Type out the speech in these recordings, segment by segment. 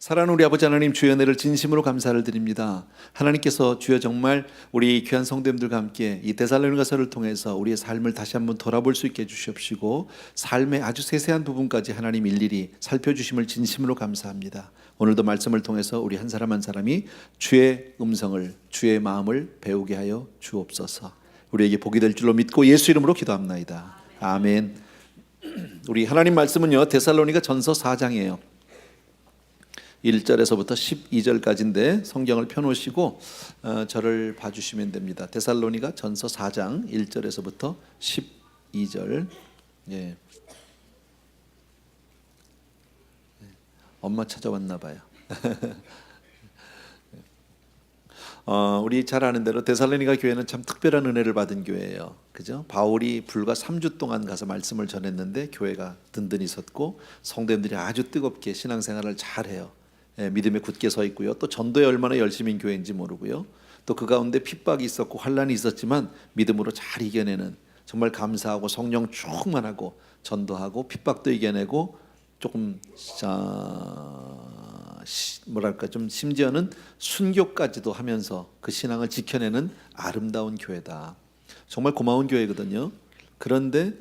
사랑하는 우리 아버지 하나님, 주의 은혜를 진심으로 감사를 드립니다. 하나님께서 주여 정말 우리 귀한 성도님들과 함께 이 데살로니가서를 통해서 우리의 삶을 다시 한번 돌아볼 수 있게 해주시옵시고 삶의 아주 세세한 부분까지 하나님 일일이 살펴주심을 진심으로 감사합니다. 오늘도 말씀을 통해서 우리 한 사람 한 사람이 주의 음성을, 주의 마음을 배우게 하여 주옵소서. 우리에게 복이 될 줄로 믿고 예수 이름으로 기도합나이다. 아멘. 우리 하나님 말씀은요, 데살로니가 전서 4장이에요 1절에서부터 12절까지인데 성경을 펴놓으시고 저를 봐주시면 됩니다. 데살로니가 전서 4장 1절에서부터 12절. 예. 엄마 찾아왔나 봐요. 우리 잘 아는 대로 데살로니가 교회는 참 특별한 은혜를 받은 교회예요. 그죠? 바울이 불과 3주 동안 가서 말씀을 전했는데 교회가 든든히 섰고 성도님들이 아주 뜨겁게 신앙생활을 잘해요. 믿음에 굳게 서 있고요. 또 전도에 얼마나 열심인 교회인지 모르고요. 또 그 가운데 핍박이 있었고 환란이 있었지만 믿음으로 잘 이겨내는, 정말 감사하고 성령 충만하고 전도하고 핍박도 이겨내고 조금 뭐랄까 좀 심지어는 순교까지도 하면서 그 신앙을 지켜내는 아름다운 교회다. 정말 고마운 교회거든요. 그런데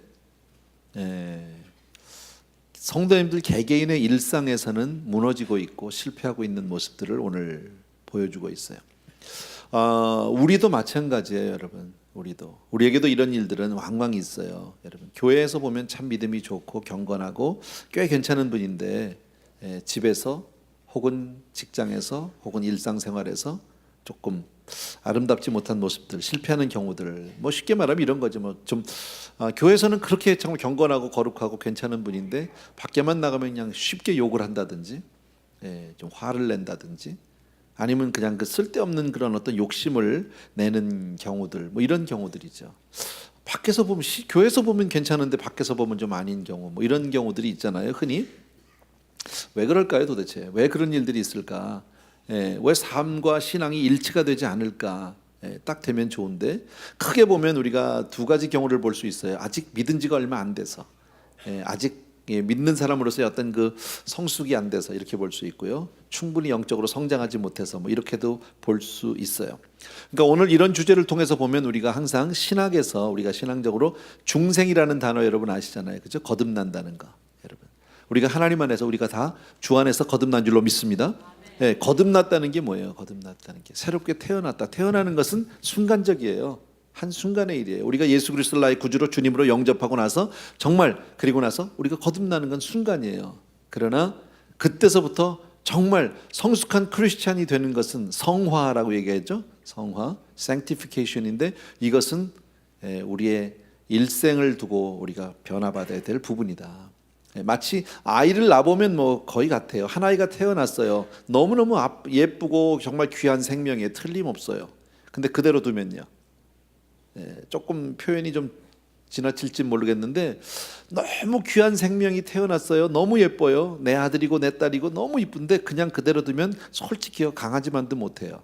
성도님들 개개인의 일상에서는 무너지고 있고 실패하고 있는 모습들을 오늘 보여주고 있어요. 우리도 마찬가지예요, 여러분. 우리에게도 이런 일들은 왕왕 있어요, 여러분. 교회에서 보면 참 믿음이 좋고 경건하고 꽤 괜찮은 분인데 집에서 혹은 직장에서 혹은 일상생활에서 조금 아름답지 못한 모습들, 실패하는 경우들, 뭐 쉽게 말하면 이런 거죠. 뭐 좀 교회에서는 그렇게 정말 경건하고 거룩하고 괜찮은 분인데 밖에만 나가면 그냥 쉽게 욕을 한다든지, 좀 화를 낸다든지, 아니면 그냥 그 쓸데없는 그런 어떤 욕심을 내는 경우들, 뭐 이런 경우들이죠. 밖에서 보면 교회에서 보면 괜찮은데 밖에서 보면 좀 아닌 경우, 뭐 이런 경우들이 있잖아요, 흔히. 왜 그럴까요, 도대체? 왜 그런 일들이 있을까? 왜 삶과 신앙이 일치가 되지 않을까? 딱 되면 좋은데 크게 보면 우리가 두 가지 경우를 볼 수 있어요. 아직 믿은 지가 얼마 안 돼서, 아직 믿는 사람으로서의 어떤 그 성숙이 안 돼서 이렇게 볼 수 있고요. 충분히 영적으로 성장하지 못해서 뭐 이렇게도 볼 수 있어요. 그러니까 오늘 이런 주제를 통해서 보면 우리가 항상 신학에서 우리가 신앙적으로 중생이라는 단어 여러분 아시잖아요, 그죠? 거듭난다는 거, 여러분. 우리가 하나님 안에서 우리가 다 주 안에서 거듭난 줄로 믿습니다. 거듭났다는 게 뭐예요? 거듭났다는 게 새롭게 태어났다. 태어나는 것은 순간적이에요. 한순간의 일이에요. 우리가 예수 그리스도를 나의 구주로 주님으로 영접하고 나서 정말, 그리고 나서 우리가 거듭나는 건 순간이에요. 그러나 그때서부터 정말 성숙한 크리스찬이 되는 것은 성화라고 얘기했죠. 성화, sanctification인데 이것은 우리의 일생을 두고 우리가 변화받아야 될 부분이다. 마치 아이를 낳아보면 뭐 거의 같아요. 한 아이가 태어났어요. 너무너무 예쁘고 정말 귀한 생명에 틀림없어요. 근데 그대로 두면요, 조금 표현이 좀 지나칠지 모르겠는데 너무 귀한 생명이 태어났어요. 너무 예뻐요. 내 아들이고 내 딸이고 너무 이쁜데 그냥 그대로 두면 솔직히요, 강아지만도 못해요.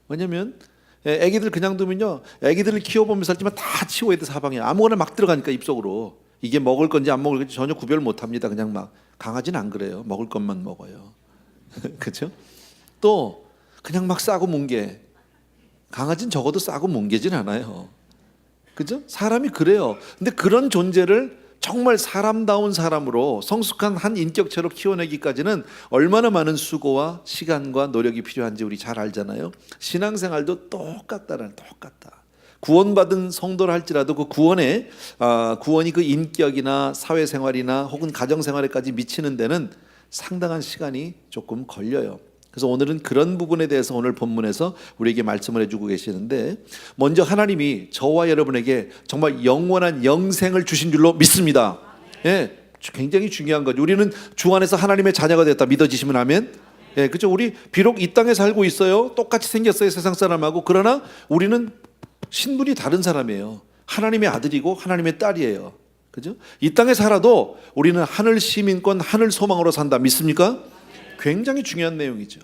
왜냐면 애기들 그냥 두면요, 애기들을 키워보면서 살지만 다 치워야 돼. 사방에 아무거나 막 들어가니까 입속으로. 이게 먹을 건지 안 먹을 건지 전혀 구별 못합니다. 그냥 막. 강아지는 안 그래요. 먹을 것만 먹어요. 그렇죠? 또 그냥 막 싸고 뭉개. 강아지는 적어도 싸고 뭉개진 않아요. 그죠? 사람이 그래요. 근데 그런 존재를 정말 사람다운 사람으로 성숙한 한 인격체로 키워내기까지는 얼마나 많은 수고와 시간과 노력이 필요한지 우리 잘 알잖아요. 신앙생활도 똑같다. 구원받은 성도를 할지라도 그 구원이 그 인격이나 사회생활이나 혹은 가정생활에까지 미치는 데는 상당한 시간이 조금 걸려요. 그래서 오늘은 그런 부분에 대해서 오늘 본문에서 우리에게 말씀을 해주고 계시는데, 먼저 하나님이 저와 여러분에게 정말 영원한 영생을 주신 줄로 믿습니다. 굉장히 중요한 거죠. 우리는 주 안에서 하나님의 자녀가 됐다. 믿어지시면 아멘. 그렇죠. 우리 비록 이 땅에 살고 있어요. 똑같이 생겼어요, 세상 사람하고. 그러나 우리는 신분이 다른 사람이에요. 하나님의 아들이고 하나님의 딸이에요. 그죠? 이 땅에 살아도 우리는 하늘 시민권, 하늘 소망으로 산다. 믿습니까? 굉장히 중요한 내용이죠.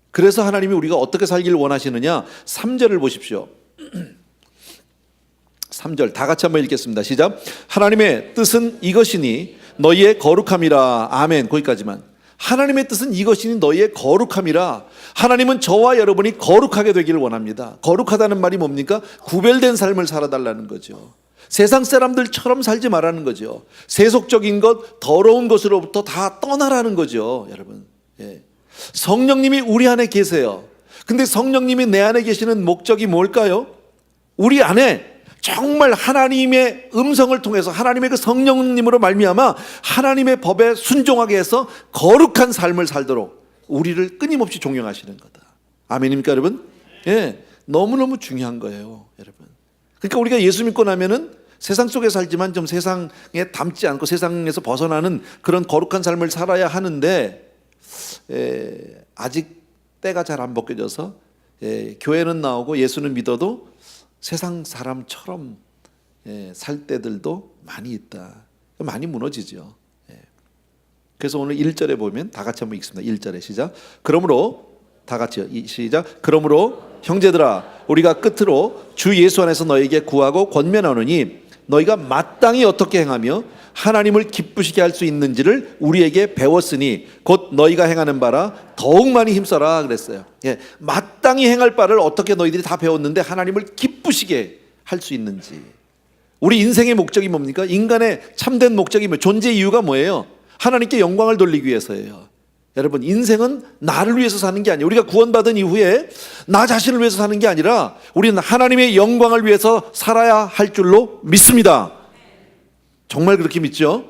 그래서 하나님이 우리가 어떻게 살기를 원하시느냐. 3절을 보십시오. 3절 다 같이 한번 읽겠습니다. 시작. 하나님의 뜻은 이것이니 너희의 거룩함이라. 아멘. 거기까지만. 하나님의 뜻은 이것이니 너희의 거룩함이라. 하나님은 저와 여러분이 거룩하게 되기를 원합니다. 거룩하다는 말이 뭡니까? 구별된 삶을 살아달라는 거죠. 세상 사람들처럼 살지 말라는 거죠. 세속적인 것, 더러운 것으로부터 다 떠나라는 거죠. 여러분, 성령님이 우리 안에 계세요. 근데 성령님이 내 안에 계시는 목적이 뭘까요? 우리 안에 정말 하나님의 음성을 통해서 하나님의 그 성령님으로 말미암아 하나님의 법에 순종하게 해서 거룩한 삶을 살도록 우리를 끊임없이 종용하시는 거다. 아멘입니까 여러분? 너무너무 중요한 거예요 여러분. 그러니까 우리가 예수 믿고 나면은 세상 속에 살지만 좀 세상에 닮지 않고 세상에서 벗어나는 그런 거룩한 삶을 살아야 하는데 아직 때가 잘 안 벗겨져서 교회는 나오고 예수는 믿어도 세상 사람처럼 살 때들도 많이 있다. 많이 무너지죠. 그래서 오늘 1절에 보면 다 같이 한번 읽습니다. 1절에 시작. 그러므로 다 같이요. 시작. 그러므로 형제들아 우리가 끝으로 주 예수 안에서 너에게 구하고 권면하노니 너희가 마땅히 어떻게 행하며 하나님을 기쁘시게 할 수 있는지를 우리에게 배웠으니 곧 너희가 행하는 바라 더욱 많이 힘써라 그랬어요. 마땅히 행할 바를 어떻게 너희들이 다 배웠는데 하나님을 기쁘시게 할 수 있는지. 우리 인생의 목적이 뭡니까? 인간의 참된 목적이 존재 이유가 뭐예요? 하나님께 영광을 돌리기 위해서예요. 여러분, 인생은 나를 위해서 사는 게 아니에요. 우리가 구원받은 이후에 나 자신을 위해서 사는 게 아니라 우리는 하나님의 영광을 위해서 살아야 할 줄로 믿습니다. 정말 그렇게 믿죠?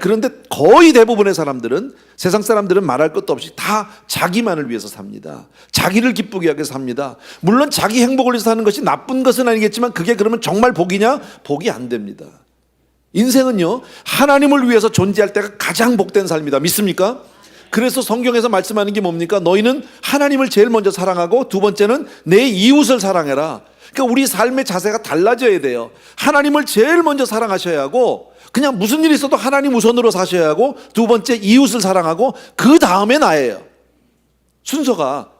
그런데 거의 대부분의 사람들은, 세상 사람들은 말할 것도 없이 다 자기만을 위해서 삽니다. 자기를 기쁘게 하게 삽니다. 물론 자기 행복을 위해서 사는 것이 나쁜 것은 아니겠지만 그게 그러면 정말 복이냐? 복이 안 됩니다. 인생은요, 하나님을 위해서 존재할 때가 가장 복된 삶이다. 믿습니까? 그래서 성경에서 말씀하는 게 뭡니까? 너희는 하나님을 제일 먼저 사랑하고 두 번째는 내 이웃을 사랑해라. 그러니까 우리 삶의 자세가 달라져야 돼요. 하나님을 제일 먼저 사랑하셔야 하고, 그냥 무슨 일이 있어도 하나님 우선으로 사셔야 하고, 두 번째 이웃을 사랑하고, 그 다음에 나예요. 순서가.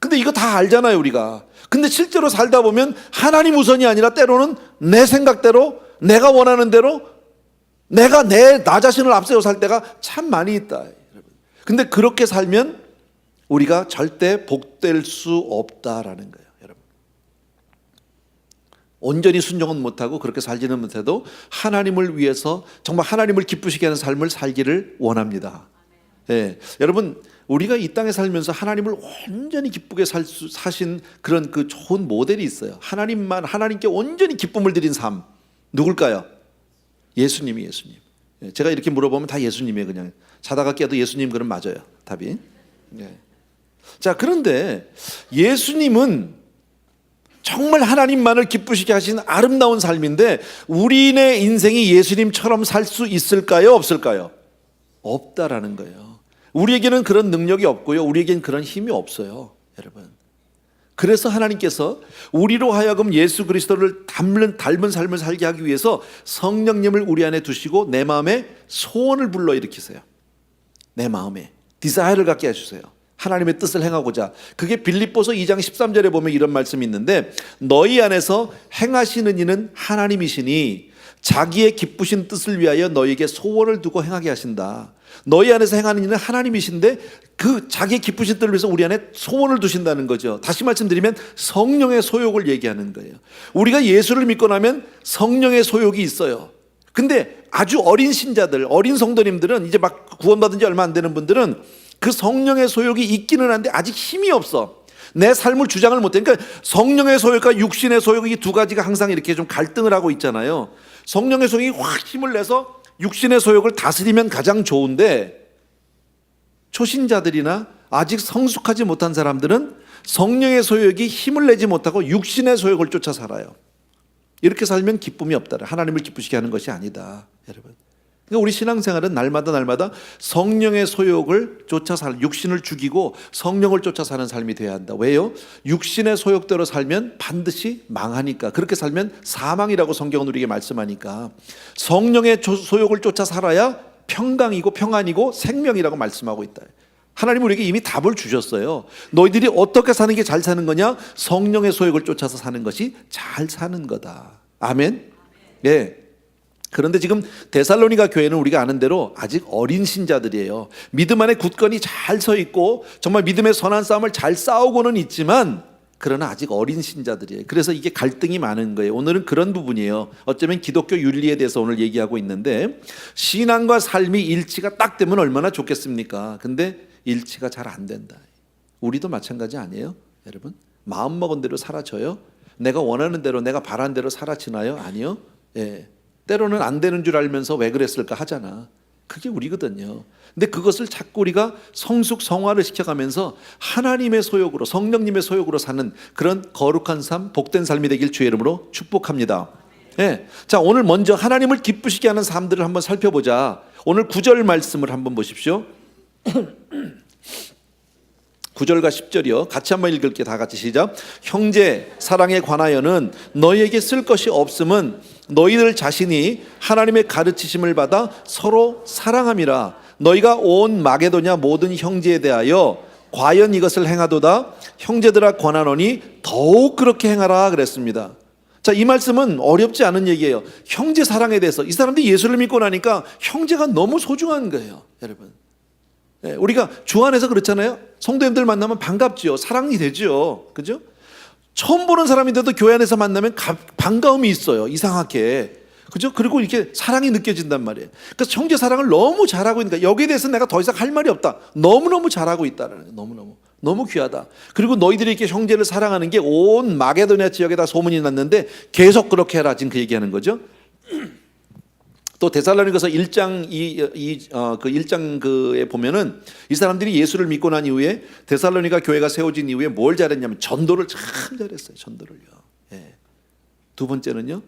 근데 이거 다 알잖아요 우리가. 근데 실제로 살다 보면 하나님 우선이 아니라 때로는 내 생각대로, 내가 원하는 대로, 내가 나 자신을 앞세워 살 때가 참 많이 있다. 근데 그렇게 살면 우리가 절대 복될 수 없다라는 거예요, 여러분. 온전히 순종은 못하고 그렇게 살지는 못해도 하나님을 위해서 정말 하나님을 기쁘시게 하는 삶을 살기를 원합니다. 여러분, 우리가 이 땅에 살면서 하나님을 온전히 기쁘게 사신 그런 그 좋은 모델이 있어요. 하나님께 온전히 기쁨을 드린 삶. 누굴까요? 예수님. 제가 이렇게 물어보면 다 예수님이에요. 그냥 자다가 깨도 예수님 그럼 맞아요, 답이. 자, 그런데 예수님은 정말 하나님만을 기쁘시게 하신 아름다운 삶인데 우리네 인생이 예수님처럼 살 수 있을까요, 없을까요? 없다라는 거예요. 우리에게는 그런 능력이 없고요, 우리에게는 그런 힘이 없어요, 여러분. 그래서 하나님께서 우리로 하여금 예수 그리스도를 닮은 삶을 살게 하기 위해서 성령님을 우리 안에 두시고 내 마음에 소원을 불러일으키세요. 내 마음에 디자이어를 갖게 해주세요. 하나님의 뜻을 행하고자. 그게 빌립보서 2장 13절에 보면 이런 말씀이 있는데, 너희 안에서 행하시는 이는 하나님이시니 자기의 기쁘신 뜻을 위하여 너희에게 소원을 두고 행하게 하신다. 너희 안에서 행하는 이는 하나님이신데 그 자기의 기쁘신 뜻을 위해서 우리 안에 소원을 두신다는 거죠. 다시 말씀드리면 성령의 소욕을 얘기하는 거예요. 우리가 예수를 믿고 나면 성령의 소욕이 있어요. 근데 아주 어린 신자들, 어린 성도님들은, 이제 막 구원받은 지 얼마 안 되는 분들은 그 성령의 소욕이 있기는 한데 아직 힘이 없어. 내 삶을 주장을 못해. 그러니까 성령의 소욕과 육신의 소욕, 이 두 가지가 항상 이렇게 좀 갈등을 하고 있잖아요. 성령의 소욕이 확 힘을 내서 육신의 소욕을 다스리면 가장 좋은데, 초신자들이나 아직 성숙하지 못한 사람들은 성령의 소욕이 힘을 내지 못하고 육신의 소욕을 쫓아 살아요. 이렇게 살면 기쁨이 없다. 하나님을 기쁘시게 하는 것이 아니다, 여러분. 그러니까 우리 신앙생활은 날마다 성령의 소욕을 쫓아 육신을 죽이고 성령을 쫓아 사는 삶이 되어야 한다. 왜요? 육신의 소욕대로 살면 반드시 망하니까. 그렇게 살면 사망이라고 성경은 우리에게 말씀하니까 성령의 소욕을 쫓아 살아야 평강이고 평안이고 생명이라고 말씀하고 있다. 하나님 우리에게 이미 답을 주셨어요. 너희들이 어떻게 사는 게 잘 사는 거냐? 성령의 소욕을 쫓아서 사는 것이 잘 사는 거다. 아멘. 그런데 지금 데살로니가 교회는 우리가 아는 대로 아직 어린 신자들이에요. 믿음 안에 굳건히 잘 서 있고 정말 믿음의 선한 싸움을 잘 싸우고는 있지만 그러나 아직 어린 신자들이에요. 그래서 이게 갈등이 많은 거예요. 오늘은 그런 부분이에요. 어쩌면 기독교 윤리에 대해서 오늘 얘기하고 있는데, 신앙과 삶이 일치가 딱 되면 얼마나 좋겠습니까? 근데 일치가 잘 안 된다. 우리도 마찬가지 아니에요? 여러분, 마음먹은 대로 살아져요? 내가 원하는 대로, 내가 바라는 대로 살아지나요? 아니요. 예. 때로는 안 되는 줄 알면서 왜 그랬을까 하잖아. 그게 우리거든요. 근데 그것을 자꾸 우리가 성숙 성화를 시켜가면서 하나님의 소욕으로, 성령님의 소욕으로 사는 그런 거룩한 삶, 복된 삶이 되길 주의 이름으로 축복합니다. 예. 자, 오늘 먼저 하나님을 기쁘시게 하는 삶들을 한번 살펴보자. 오늘 9절 말씀을 한번 보십시오. 9절과 10절이요. 같이 한번 읽을게요. 다 같이 시작. 형제 사랑에 관하여는 너희에게 쓸 것이 없음은 너희들 자신이 하나님의 가르치심을 받아 서로 사랑함이라. 너희가 온 마게도냐 모든 형제에 대하여 과연 이것을 행하도다. 형제들아 권하노니 더욱 그렇게 행하라 그랬습니다. 자, 이 말씀은 어렵지 않은 얘기예요. 형제 사랑에 대해서 이 사람들이 예수를 믿고 나니까 형제가 너무 소중한 거예요, 여러분. 우리가 주 안에서 그렇잖아요. 성도님들 만나면 반갑지요. 사랑이 되죠. 그죠? 처음 보는 사람인데도 교회 안에서 만나면 반가움이 있어요. 이상하게. 그죠? 그리고 이렇게 사랑이 느껴진단 말이에요. 그래서 형제 사랑을 너무 잘하고 있으니까 여기에 대해서 내가 더 이상 할 말이 없다. 너무너무 잘하고 있다는 거예요. 너무너무. 너무 귀하다. 그리고 너희들이 이렇게 형제를 사랑하는 게 온 마게도냐 지역에다 소문이 났는데 계속 그렇게 해라. 지금 그 얘기하는 거죠. 또 데살로니가서 1장 그 1장 그에 보면은 이 사람들이 예수를 믿고 난 이후에 데살로니가 교회가 세워진 이후에 뭘 잘했냐면 전도를 참 잘했어요. 전도를요. 예. 두 번째는요.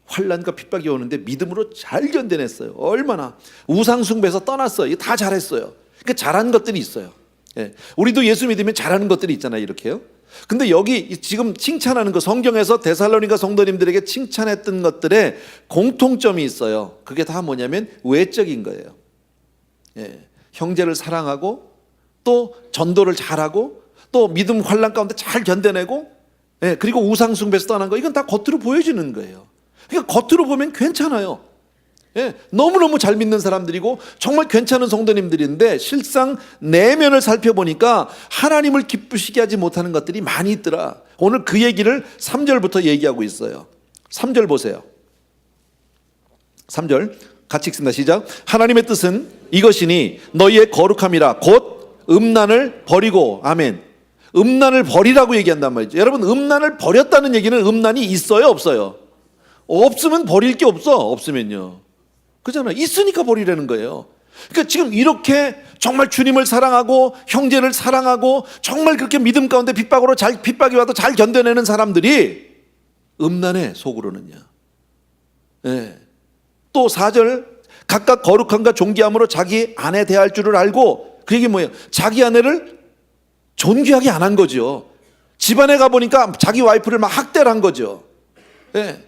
환난과 핍박이 오는데 믿음으로 잘 견뎌냈어요. 얼마나 우상 숭배에서 떠났어요. 이거 다 잘했어요. 그러니까 잘한 것들이 있어요. 예. 우리도 예수 믿으면 잘하는 것들이 있잖아요. 이렇게요. 근데 여기 지금 칭찬하는 거, 성경에서 데살로니가 성도님들에게 칭찬했던 것들에 공통점이 있어요. 그게 다 뭐냐면 외적인 거예요. 예. 형제를 사랑하고 또 전도를 잘하고 또 믿음 환난 가운데 잘 견뎌내고, 예. 그리고 우상 숭배에서 떠난 거, 이건 다 겉으로 보여지는 거예요. 그러니까 겉으로 보면 괜찮아요. 예, 너무너무 잘 믿는 사람들이고 정말 괜찮은 성도님들인데 실상 내면을 살펴보니까 하나님을 기쁘시게 하지 못하는 것들이 많이 있더라. 오늘 그 얘기를 3절부터 얘기하고 있어요. 3절 보세요. 3절 같이 읽습니다. 시작. 하나님의 뜻은 이것이니 너희의 거룩함이라 곧 음란을 버리고. 아멘. 음란을 버리라고 얘기한단 말이죠. 여러분, 음란을 버렸다는 얘기는 음란이 있어요, 없어요? 없으면 버릴 게 없어. 없으면요. 그잖아요. 있으니까 버리라는 거예요. 그러니까 지금 이렇게 정말 주님을 사랑하고 형제를 사랑하고 정말 그렇게 믿음 가운데 핍박이 와도 잘 견뎌내는 사람들이 음란해, 속으로는요. 네. 또 4절 각각 거룩함과 존귀함으로 자기 아내 대할 줄을 알고. 그 얘기 뭐예요? 자기 아내를 존귀하게 안 한 거죠. 집안에 가보니까 자기 와이프를 막 학대를 한 거죠. 네.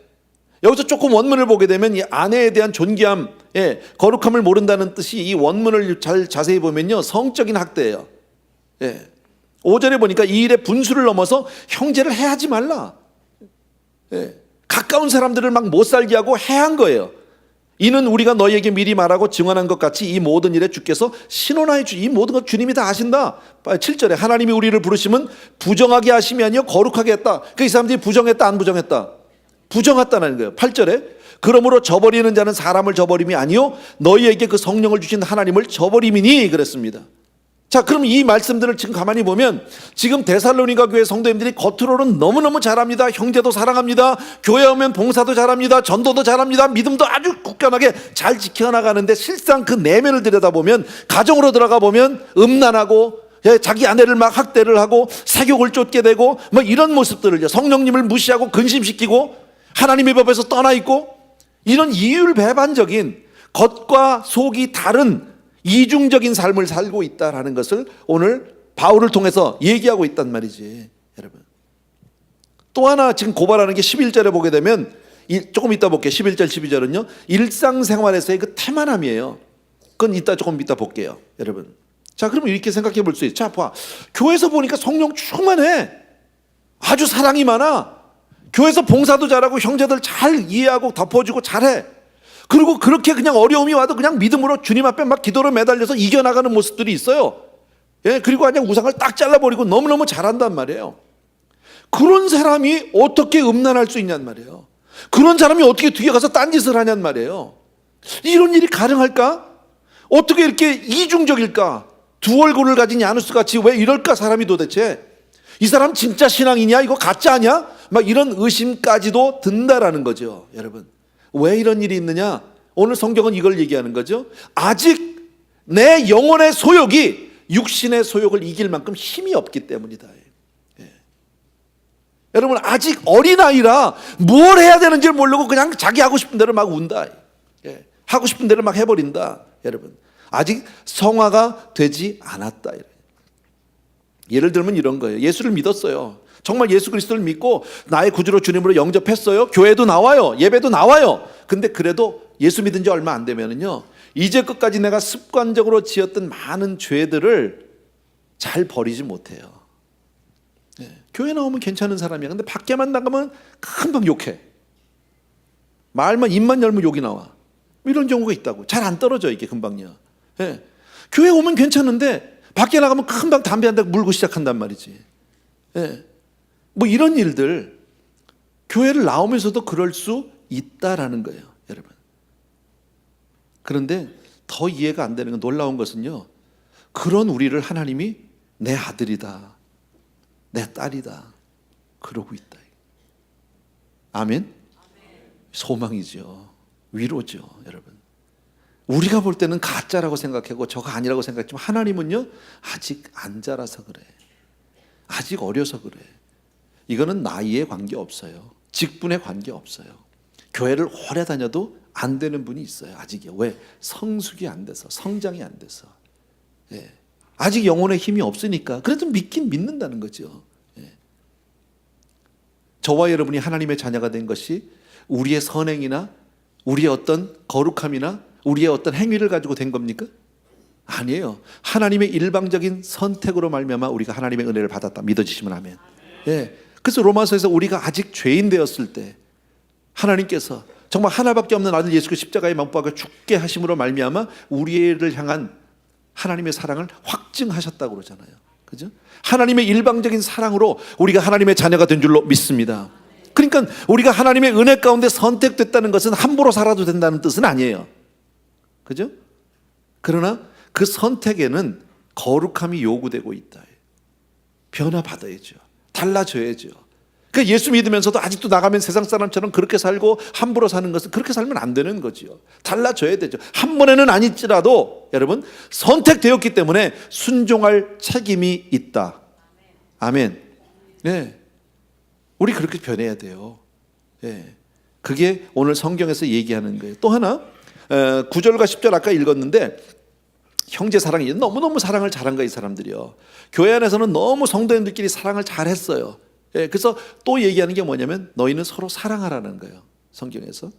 여기서 조금 원문을 보게 되면 이 아내에 대한 존귀함, 예, 거룩함을 모른다는 뜻이 이 원문을 잘 자세히 보면요, 성적인 학대예요. 예. 5절에 보니까 이 일의 분수를 넘어서 형제를 해하지 말라. 예. 가까운 사람들을 막 못 살게 하고 해한 거예요. 이는 우리가 너희에게 미리 말하고 증언한 것 같이 이 모든 일에 주께서 신원하여 이 모든 것 주님이 다 아신다. 7절에 하나님이 우리를 부르시면 부정하게 하심이 아니요 거룩하게 했다. 그 이 사람들이 부정했다, 안 부정했다? 부정했다는 거예요. 8절에 그러므로 저버리는 자는 사람을 저버림이 아니요 너희에게 그 성령을 주신 하나님을 저버림이니 그랬습니다. 자, 그럼 이 말씀들을 지금 가만히 보면 지금 데살로니가 교회 성도님들이 겉으로는 너무너무 잘합니다. 형제도 사랑합니다. 교회 오면 봉사도 잘합니다. 전도도 잘합니다. 믿음도 아주 굳건하게 잘 지켜나가는데 실상 그 내면을 들여다보면, 가정으로 들어가 보면 음란하고 자기 아내를 막 학대를 하고 사욕을 쫓게 되고 뭐 이런 모습들을요, 성령님을 무시하고 근심시키고 하나님의 법에서 떠나 있고, 이런 이율배반적인 겉과 속이 다른 이중적인 삶을 살고 있다라는 것을 오늘 바울을 통해서 얘기하고 있단 말이지, 여러분. 또 하나 지금 고발하는 게 11절에 보게 되면, 조금 이따 볼게요. 11절 12절은요 일상생활에서의 그 태만함이에요. 그건 조금 이따 볼게요, 여러분. 자, 그러면 이렇게 생각해 볼 수 있어요. 자, 봐. 교회에서 보니까 성령 충만해. 아주 사랑이 많아. 교회에서 봉사도 잘하고 형제들 잘 이해하고 덮어주고 잘해. 그리고 그렇게 그냥 어려움이 와도 그냥 믿음으로 주님 앞에 막 기도로 매달려서 이겨나가는 모습들이 있어요. 예, 그리고 그냥 우상을 딱 잘라버리고 너무너무 잘한단 말이에요. 그런 사람이 어떻게 음란할 수 있냔 말이에요. 그런 사람이 어떻게 뒤에 가서 딴짓을 하냔 말이에요. 이런 일이 가능할까? 어떻게 이렇게 이중적일까? 두 얼굴을 가진 야누스 같이 왜 이럴까 사람이 도대체? 이 사람 진짜 신앙이냐? 이거 가짜 아니야? 막 이런 의심까지도 든다라는 거죠. 여러분, 왜 이런 일이 있느냐? 오늘 성경은 이걸 얘기하는 거죠. 아직 내 영혼의 소욕이 육신의 소욕을 이길 만큼 힘이 없기 때문이다. 예. 여러분, 아직 어린아이라 뭘 해야 되는지 모르고 그냥 자기 하고 싶은 대로 막 운다. 예. 하고 싶은 대로 막 해버린다. 여러분, 아직 성화가 되지 않았다. 예를 들면 이런 거예요. 예수를 믿었어요. 정말 예수 그리스도를 믿고 나의 구주로 주님으로 영접했어요. 교회도 나와요. 예배도 나와요. 근데 그래도 예수 믿은 지 얼마 안 되면은요, 이제 끝까지 내가 습관적으로 지었던 많은 죄들을 잘 버리지 못해요. 네. 교회 나오면 괜찮은 사람이야. 근데 밖에만 나가면 금방 욕해. 말만 입만 열면 욕이 나와. 이런 경우가 있다고. 잘 안 떨어져 이게 금방요. 네. 교회 오면 괜찮은데 밖에 나가면 금방 담배 한 대 물고 시작한단 말이지. 네. 뭐 이런 일들 교회를 나오면서도 그럴 수 있다라는 거예요, 여러분. 그런데 더 이해가 안 되는 건, 놀라운 것은요, 그런 우리를 하나님이 내 아들이다, 내 딸이다 그러고 있다. 아멘? 소망이죠. 위로죠, 여러분. 우리가 볼 때는 가짜라고 생각하고 저거 아니라고 생각했지만 하나님은요, 아직 안 자라서 그래. 아직 어려서 그래. 이거는 나이에 관계없어요. 직분에 관계없어요. 교회를 오래 다녀도 안 되는 분이 있어요. 아직이요. 왜? 성숙이 안 돼서, 성장이 안 돼서. 예. 아직 영혼의 힘이 없으니까. 그래도 믿긴 믿는다는 거죠. 예. 저와 여러분이 하나님의 자녀가 된 것이 우리의 선행이나 우리의 어떤 거룩함이나 우리의 어떤 행위를 가지고 된 겁니까? 아니에요. 하나님의 일방적인 선택으로 말미암아 우리가 하나님의 은혜를 받았다. 믿어지시면 아멘. 예. 그래서 로마서에서 우리가 아직 죄인 되었을 때 하나님께서 정말 하나밖에 없는 아들 예수 그리스도 십자가에 못 박아 죽게 하심으로 말미암아 우리를 향한 하나님의 사랑을 확증하셨다고 그러잖아요. 그죠? 하나님의 일방적인 사랑으로 우리가 하나님의 자녀가 된 줄로 믿습니다. 그러니까 우리가 하나님의 은혜 가운데 선택됐다는 것은 함부로 살아도 된다는 뜻은 아니에요. 그죠? 그러나 그 선택에는 거룩함이 요구되고 있다. 변화받아야죠. 달라져야죠. 그러니까 예수 믿으면서도 아직도 나가면 세상 사람처럼 그렇게 살고 함부로 사는 것은, 그렇게 살면 안 되는 거죠. 달라져야 되죠. 한 번에는 아닐지라도 여러분, 선택되었기 때문에 순종할 책임이 있다. 아멘. 네. 우리 그렇게 변해야 돼요. 네. 그게 오늘 성경에서 얘기하는 거예요. 또 하나, 9절과 10절 아까 읽었는데, 형제 사랑이 너무너무 사랑을 잘한 거예요, 이 사람들이요. 교회 안에서는 너무 성도님들끼리 사랑을 잘했어요. 예, 그래서 또 얘기하는 게 뭐냐면 너희는 서로 사랑하라는 거예요, 성경에서.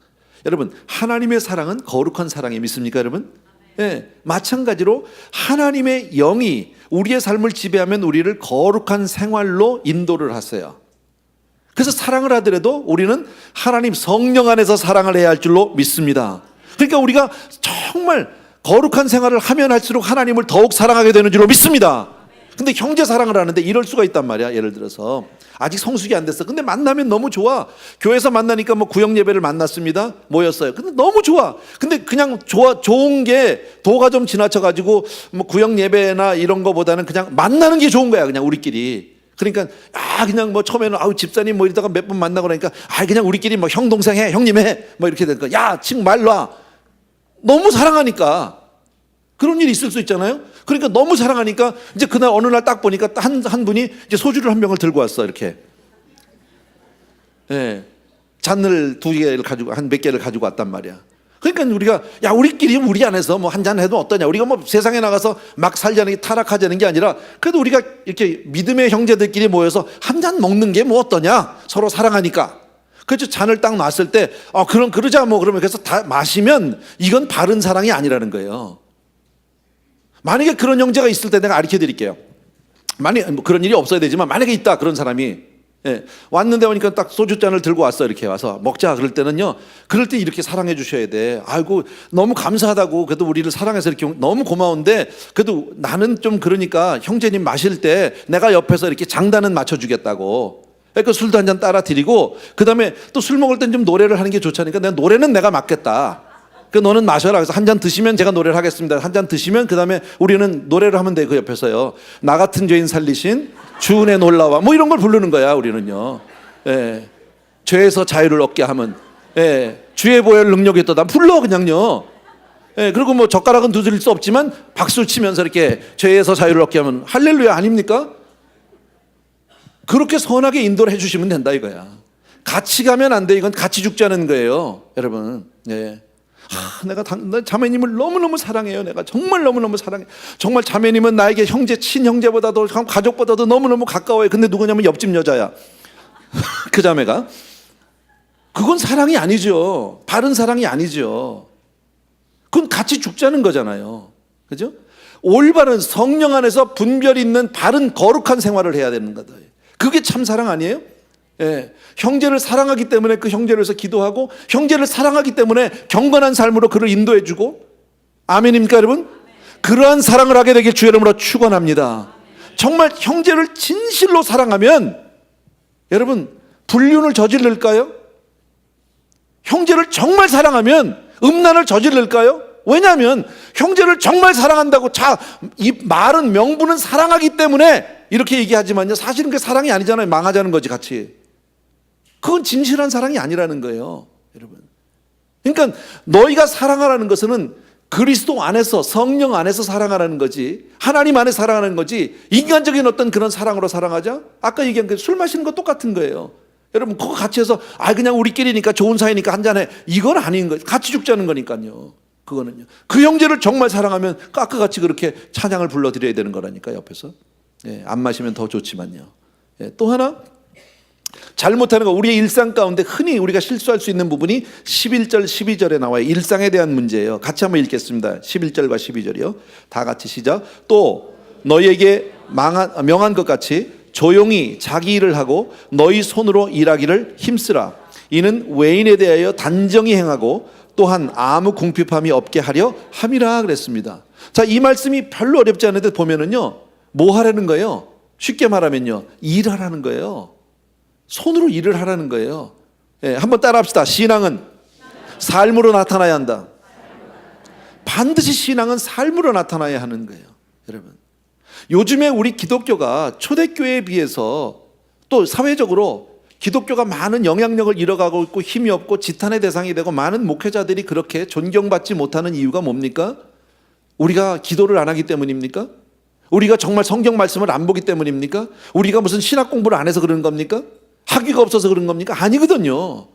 여러분, 하나님의 사랑은 거룩한 사랑이 믿습니까, 여러분? 예, 마찬가지로 하나님의 영이 우리의 삶을 지배하면 우리를 거룩한 생활로 인도를 하세요. 그래서 사랑을 하더라도 우리는 하나님 성령 안에서 사랑을 해야 할 줄로 믿습니다. 그러니까 우리가 정말 거룩한 생활을 하면 할수록 하나님을 더욱 사랑하게 되는 줄로 믿습니다. 근데 형제 사랑을 하는데 이럴 수가 있단 말이야. 예를 들어서 아직 성숙이 안 됐어. 근데 만나면 너무 좋아. 교회에서 만나니까 뭐 구역 예배를 만났습니다. 모였어요. 근데 너무 좋아. 근데 그냥 좋은 게 도가 좀 지나쳐가지고 뭐 구역 예배나 이런 거보다는 그냥 만나는 게 좋은 거야. 그냥 우리끼리. 그러니까 그냥 뭐 처음에는 집사님 뭐 이러다가 몇 번 만나고 그러니까 그냥 우리끼리 뭐 형 동생 해, 형님 해, 뭐 이렇게 되니까 야 친구 말 놔. 너무 사랑하니까 그런 일이 있을 수 있잖아요. 그러니까 너무 사랑하니까 이제 그날 어느 날 딱 보니까 한 분이 이제 소주를 한 병을 들고 왔어. 이렇게. 예. 잔을 2개를 가지고 한 몇 개를 가지고 왔단 말이야. 그러니까 우리가 우리끼리 우리 안에서 뭐 한 잔 해도 어떠냐. 우리가 뭐 세상에 나가서 막 살자는 게 타락하자는 게 아니라 그래도 우리가 이렇게 믿음의 형제들끼리 모여서 한 잔 먹는 게 뭐 어떠냐. 서로 사랑하니까. 그래서 잔을 딱 놨을 때 그럼 그러자 뭐 그러면 그래서 다 마시면 이건 바른 사랑이 아니라는 거예요. 만약에 그런 형제가 있을 때 내가 가르쳐 드릴게요. 만약에 뭐 그런 일이 없어야 되지만 만약에 있다 그런 사람이, 예, 왔는데 오니까 딱 소주잔을 들고 왔어. 이렇게 와서 먹자. 그럴 때는요, 그럴 때 이렇게 사랑해 주셔야 돼. 아이고 너무 감사하다고, 그래도 우리를 사랑해서 이렇게 너무 고마운데, 그래도 나는 좀 그러니까 형제님 마실 때 내가 옆에서 이렇게 장단은 맞춰주겠다고. 그 술도 한 잔 따라 드리고, 그 다음에 또 술 먹을 땐 좀 노래를 하는 게 좋잖아요. 내가 노래는 내가 맡겠다. 그 너는 마셔라. 그래서 한 잔 드시면 제가 노래를 하겠습니다. 한 잔 드시면 그 다음에 우리는 노래를 하면 돼. 그 옆에서요. 나 같은 죄인 살리신 주 은혜 놀라와, 뭐 이런 걸 부르는 거야 우리는요. 예. 죄에서 자유를 얻게 하면, 예. 주의 보혈 능력이 있다. 불러 그냥요. 예. 그리고 뭐 젓가락은 두드릴 수 없지만 박수 치면서 이렇게 죄에서 자유를 얻게 하면 할렐루야 아닙니까? 그렇게 선하게 인도를 해주시면 된다 이거야. 같이 가면 안 돼. 이건 같이 죽자는 거예요, 여러분. 예. 내가 자매님을 너무너무 사랑해요. 내가 정말 너무너무 사랑해. 정말 자매님은 나에게 형제, 친형제보다도 가족보다도 너무너무 가까워요. 근데 누구냐면 옆집 여자야. 그 자매가. 그건 사랑이 아니죠. 바른 사랑이 아니죠. 그건 같이 죽자는 거잖아요. 그죠? 올바른 성령 안에서 분별 있는 바른 거룩한 생활을 해야 되는 거다. 그게 참 사랑 아니에요? 예, 형제를 사랑하기 때문에 그 형제를 위해서 기도하고, 형제를 사랑하기 때문에 경건한 삶으로 그를 인도해주고. 아멘입니까 여러분? 그러한 사랑을 하게 되길 주의 이름으로 축원합니다. 정말 형제를 진실로 사랑하면 여러분 불륜을 저지를까요? 형제를 정말 사랑하면 음란을 저지를까요? 왜냐하면 형제를 정말 사랑한다고, 이 말은, 명분은 사랑하기 때문에 이렇게 얘기하지만요, 사실은 그게 사랑이 아니잖아요. 망하자는 거지 같이. 그건 진실한 사랑이 아니라는 거예요, 여러분. 그러니까 너희가 사랑하라는 것은 그리스도 안에서, 성령 안에서 사랑하라는 거지, 하나님 안에 사랑하는 거지, 인간적인 어떤 그런 사랑으로 사랑하자? 아까 얘기한 그 술 마시는 거 똑같은 거예요. 여러분 그거 같이 해서 그냥 우리끼리니까 좋은 사이니까 한잔해, 이건 아닌 거예요. 같이 죽자는 거니까요. 그거는요, 그 형제를 정말 사랑하면 아까 같이 그렇게 찬양을 불러드려야 되는 거라니까 옆에서. 예, 안 마시면 더 좋지만요. 예, 또 하나 잘못하는 거, 우리의 일상 가운데 흔히 우리가 실수할 수 있는 부분이 11절 12절에 나와요. 일상에 대한 문제예요. 같이 한번 읽겠습니다. 11절과 12절이요. 다 같이 시작. 또 너희에게 명한 것 같이 조용히 자기 일을 하고 너희 손으로 일하기를 힘쓰라. 이는 외인에 대하여 단정히 행하고 또한 아무 궁핍함이 없게 하려 함이라 그랬습니다. 자, 이 말씀이 별로 어렵지 않은데 보면은요, 뭐 하라는 거예요? 쉽게 말하면요, 일하라는 거예요. 손으로 일을 하라는 거예요. 예, 한번 따라합시다. 신앙은 삶으로 나타나야 한다. 반드시 신앙은 삶으로 나타나야 하는 거예요, 여러분. 요즘에 우리 기독교가 초대교회에 비해서 또 사회적으로 기독교가 많은 영향력을 잃어가고 있고 힘이 없고 지탄의 대상이 되고 많은 목회자들이 그렇게 존경받지 못하는 이유가 뭡니까? 우리가 기도를 안 하기 때문입니까? 우리가 정말 성경 말씀을 안 보기 때문입니까? 우리가 무슨 신학 공부를 안 해서 그런 겁니까? 학위가 없어서 그런 겁니까? 아니거든요.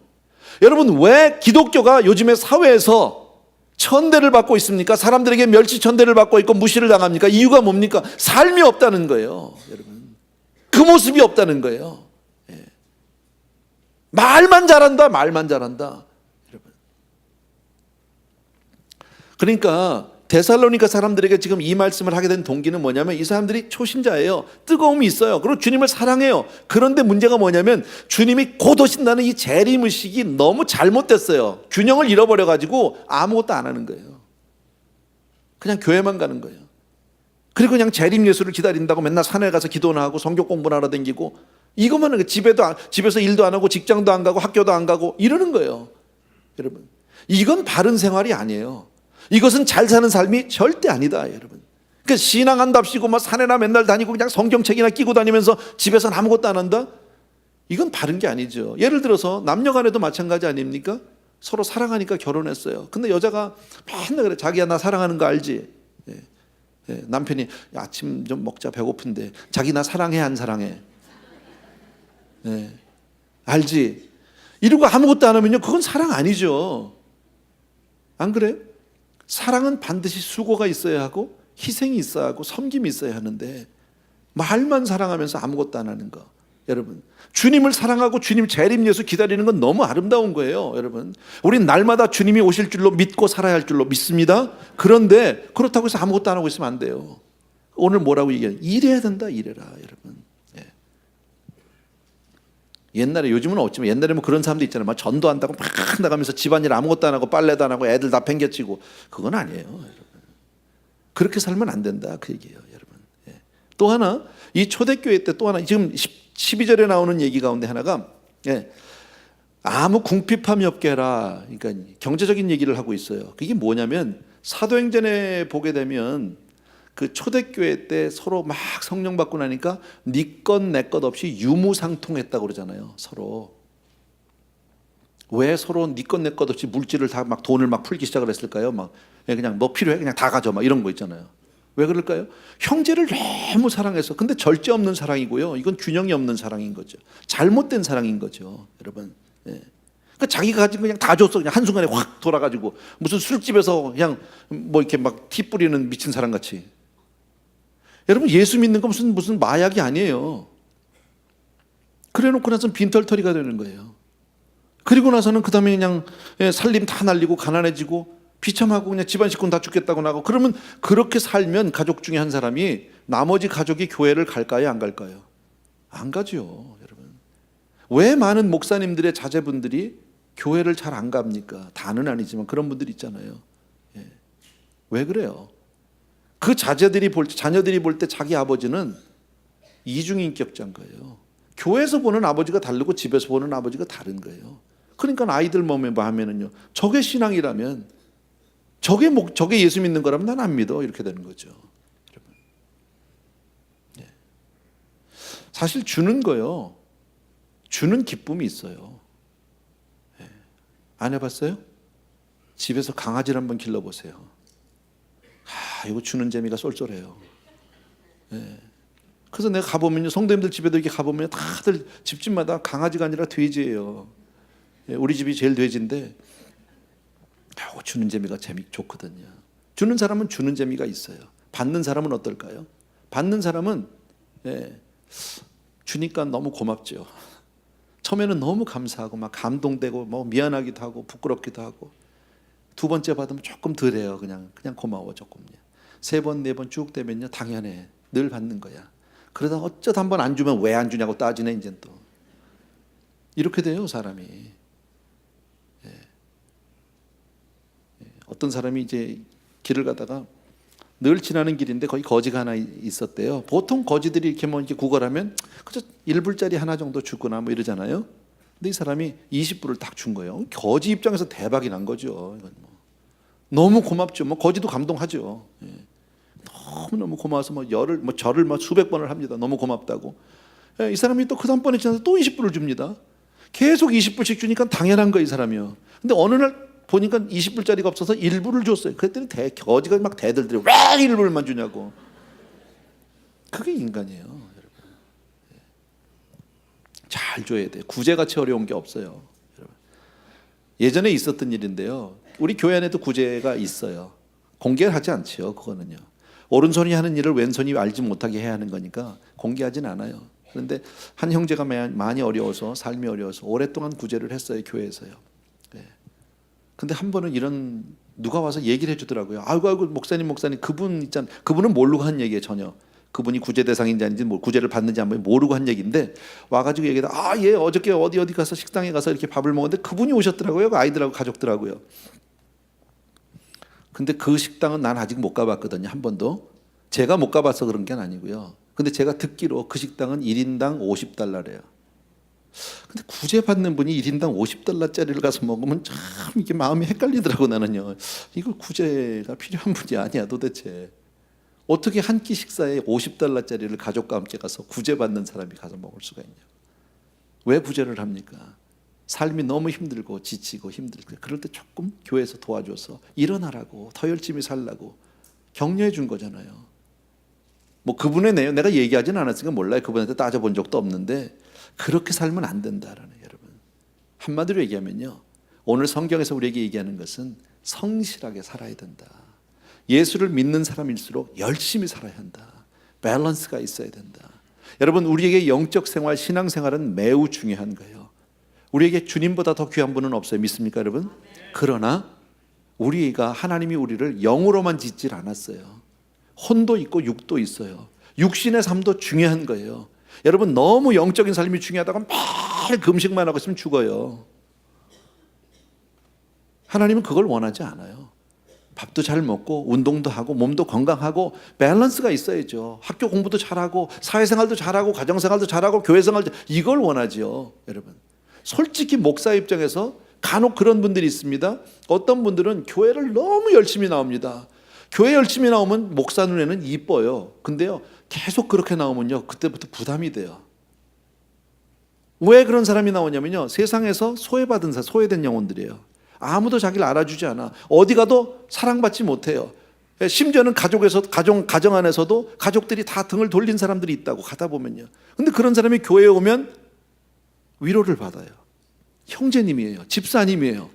여러분, 왜 기독교가 요즘에 사회에서 천대를 받고 있습니까? 사람들에게 멸시 천대를 받고 있고 무시를 당합니까? 이유가 뭡니까? 삶이 없다는 거예요, 여러분. 그 모습이 없다는 거예요. 예. 말만 잘한다, 말만 잘한다, 여러분. 그러니까 데살로니가 사람들에게 지금 이 말씀을 하게 된 동기는 뭐냐면, 이 사람들이 초신자예요. 뜨거움이 있어요. 그리고 주님을 사랑해요. 그런데 문제가 뭐냐면 주님이 곧 오신다는 이 재림의식이 너무 잘못됐어요. 균형을 잃어버려가지고 아무것도 안 하는 거예요. 그냥 교회만 가는 거예요. 그리고 그냥 재림 예수를 기다린다고 맨날 산에 가서 기도나 하고 성경 공부나 하러 다니고, 이것만 하는 거예요. 집에서 일도 안 하고 직장도 안 가고 학교도 안 가고 이러는 거예요. 여러분, 이건 바른 생활이 아니에요. 이것은 잘 사는 삶이 절대 아니다, 여러분. 그러니까 신앙한답시고 막 산에나 맨날 다니고 그냥 성경책이나 끼고 다니면서 집에서는 아무것도 안 한다? 이건 바른 게 아니죠. 예를 들어서 남녀 간에도 마찬가지 아닙니까? 서로 사랑하니까 결혼했어요. 근데 여자가 맨날 그래. 자기야, 나 사랑하는 거 알지? 예. 예. 남편이 아침 좀 먹자, 배고픈데. 자기 나 사랑해, 안 사랑해? 예. 알지? 이러고 아무것도 안 하면요, 그건 사랑 아니죠. 안 그래요? 사랑은 반드시 수고가 있어야 하고 희생이 있어야 하고 섬김이 있어야 하는데, 말만 사랑하면서 아무것도 안 하는 거, 여러분, 주님을 사랑하고 주님 재림 예수 기다리는 건 너무 아름다운 거예요, 여러분. 우린 날마다 주님이 오실 줄로 믿고 살아야 할 줄로 믿습니다. 그런데 그렇다고 해서 아무것도 안 하고 있으면 안 돼요. 오늘 뭐라고 얘기해요? 일해야 된다, 일해라, 여러분. 예. 옛날에, 요즘은 없지만 옛날에 뭐 그런 사람도 있잖아요. 막 전도 한다고 막 나가면서 집안일 아무것도 안 하고 빨래도 안 하고 애들 다 팽개치고. 그건 아니에요, 여러분. 그렇게 살면 안 된다 그 얘기예요, 여러분. 예. 또 하나, 이 초대교회 때 또 하나, 지금 12절에 나오는 얘기 가운데 하나가, 아무 궁핍함이 없게 해라. 그러니까 경제적인 얘기를 하고 있어요. 그게 뭐냐면, 사도행전에 보게 되면 그 초대교회 때 서로 막 성령 받고 나니까 네 것 내 것 없이 유무상통했다고 그러잖아요. 서로. 왜 서로 네 것 내 것 없이 물질을 다 막 돈을 막 풀기 시작을 했을까요? 막 그냥 뭐 필요해 그냥 다 가져 막 이런 거 있잖아요. 왜 그럴까요? 형제를 너무 사랑해서. 근데 절제 없는 사랑이고요. 이건 균형이 없는 사랑인 거죠. 잘못된 사랑인 거죠, 여러분. 그러니까 자기가 가진 거 그냥 다 줬어. 그냥 한순간에 확 돌아가지고 무슨 술집에서 그냥 뭐 이렇게 막 티 뿌리는 미친 사람 같이. 여러분, 예수 믿는 거 무슨 마약이 아니에요. 그래놓고 나서는 빈털터리가 되는 거예요. 그리고 나서는 그 다음에 그냥 살림 다 날리고 가난해지고 비참하고 그냥 집안 식구는 다 죽겠다고 나고. 그러면 그렇게 살면 가족 중에 한 사람이 나머지 가족이 교회를 갈까요, 안 갈까요? 안 가죠, 여러분. 왜 많은 목사님들의 자제분들이 교회를 잘 안 갑니까? 다는 아니지만 그런 분들 있잖아요. 왜 그래요? 그 자녀들이 볼 때 자기 아버지는 이중인격자인 거예요. 교회에서 보는 아버지가 다르고 집에서 보는 아버지가 다른 거예요. 그러니까 아이들 몸에 하면은요, 저게 신앙이라면, 저게 예수 믿는 거라면 난 안 믿어, 이렇게 되는 거죠, 여러분. 사실 주는 거요, 주는 기쁨이 있어요. 안 해봤어요? 집에서 강아지를 한번 길러보세요. 이거 주는 재미가 쏠쏠해요. 그래서 내가 가보면요, 성도님들 집에도 이렇게 가보면 다들 집집마다 강아지가 아니라 돼지예요. 우리 집이 제일 돼지인데, 주는 재미가 좋거든요. 주는 사람은 주는 재미가 있어요. 받는 사람은 어떨까요? 받는 사람은 주니까 너무 고맙죠. 처음에는 너무 감사하고 막 감동되고 뭐 미안하기도 하고 부끄럽기도 하고, 두 번째 받으면 조금 덜해요. 그냥 고마워 조금요. 세 번, 네 번 쭉 되면요, 당연해. 늘 받는 거야. 그러다 어쩌다 한 번 안 주면 왜 안 주냐고 따지네, 이제 또. 이렇게 돼요, 사람이. 어떤 사람이 이제 길을 가다가 늘 지나는 길인데 거기 거지가 하나 있었대요. 보통 거지들이 이렇게 뭐 이렇게 구걸하면 그저 1불짜리 하나 정도 주거나 뭐 이러잖아요. 근데 이 사람이 20불을 딱 준 거예요. 거지 입장에서 대박이 난 거죠. 이건 뭐. 너무 고맙죠. 뭐 거지도 감동하죠. 너무 고마워서 절을 수백 번을 합니다. 너무 고맙다고. 이 사람이 또 그 다음번에 지나서 또 20불을 줍니다. 계속 20불씩 주니까 당연한 거예요, 이 사람이요. 근데 어느 날 보니까 20불짜리가 없어서 1불을 줬어요. 그랬더니 거지가 막 대들더래요. 왜 1불만 주냐고. 그게 인간이에요, 여러분. 잘 줘야 돼요. 구제같이 어려운 게 없어요, 여러분. 예전에 있었던 일인데요, 우리 교회 안에도 구제가 있어요. 공개를 하지 않죠, 그거는요. 오른손이 하는 일을 왼손이 알지 못하게 해야 하는 거니까 공개하진 않아요. 그런데 한 형제가 많이 어려워서, 삶이 어려워서 오랫동안 구제를 했어요, 교회에서요. 근데 한 번은 누가 와서 얘기를 해주더라고요. 아이고 목사님 그분은 모르고 한 얘기예요, 전혀. 그분이 구제 대상인지 아닌지, 구제를 받는지 한번 모르고 한 얘기인데, 와가지고 얘기하다, 예, 어저께 어디 가서 식당에 가서 이렇게 밥을 먹었는데 그분이 오셨더라고요, 그 아이들하고 가족들하고요. 근데 그 식당은 난 아직 못 가봤거든요, 한 번도. 제가 못 가봐서 그런 게 아니고요. 근데 제가 듣기로 그 식당은 1인당 50달러래요. 근데 구제받는 분이 1인당 50달러짜리를 가서 먹으면 참 이게 마음이 헷갈리더라고, 나는요. 이거 구제가 필요한 분이 아니야, 도대체. 어떻게 한 끼 식사에 50달러짜리를 가족과 함께 가서 구제받는 사람이 가서 먹을 수가 있냐. 왜 구제를 합니까? 삶이 너무 힘들고 지치고 힘들고, 그럴 때 조금 교회에서 도와줘서 일어나라고, 더 열심히 살라고 격려해 준 거잖아요. 뭐 그분의 내용 내가 얘기하진 않았으니까 몰라요. 그분한테 따져본 적도 없는데, 그렇게 살면 안 된다라는, 여러분. 한마디로 얘기하면요, 오늘 성경에서 우리에게 얘기하는 것은 성실하게 살아야 된다. 예수를 믿는 사람일수록 열심히 살아야 한다. 밸런스가 있어야 된다. 여러분, 우리에게 영적 생활, 신앙 생활은 매우 중요한 거예요. 우리에게 주님보다 더 귀한 분은 없어요. 믿습니까, 여러분? 그러나 하나님이 우리를 영으로만 짓질 않았어요. 혼도 있고 육도 있어요. 육신의 삶도 중요한 거예요. 여러분, 너무 영적인 삶이 중요하다고 막 매일 금식만 하고 있으면 죽어요. 하나님은 그걸 원하지 않아요. 밥도 잘 먹고 운동도 하고 몸도 건강하고 밸런스가 있어야죠. 학교 공부도 잘하고 사회생활도 잘하고 가정생활도 잘하고 교회생활도, 이걸 원하죠. 여러분, 솔직히 목사 입장에서 간혹 그런 분들이 있습니다. 어떤 분들은 교회를 너무 열심히 나옵니다. 교회 열심히 나오면 목사 눈에는 이뻐요. 근데요, 계속 그렇게 나오면요, 그때부터 부담이 돼요. 왜 그런 사람이 나오냐면요, 세상에서 소외받은 소외된 영혼들이에요. 아무도 자기를 알아주지 않아. 어디 가도 사랑받지 못해요. 심지어는 가정 안에서도 가족들이 다 등을 돌린 사람들이 있다고, 가다 보면요. 근데 그런 사람이 교회에 오면 위로를 받아요. 형제님이에요. 집사님이에요.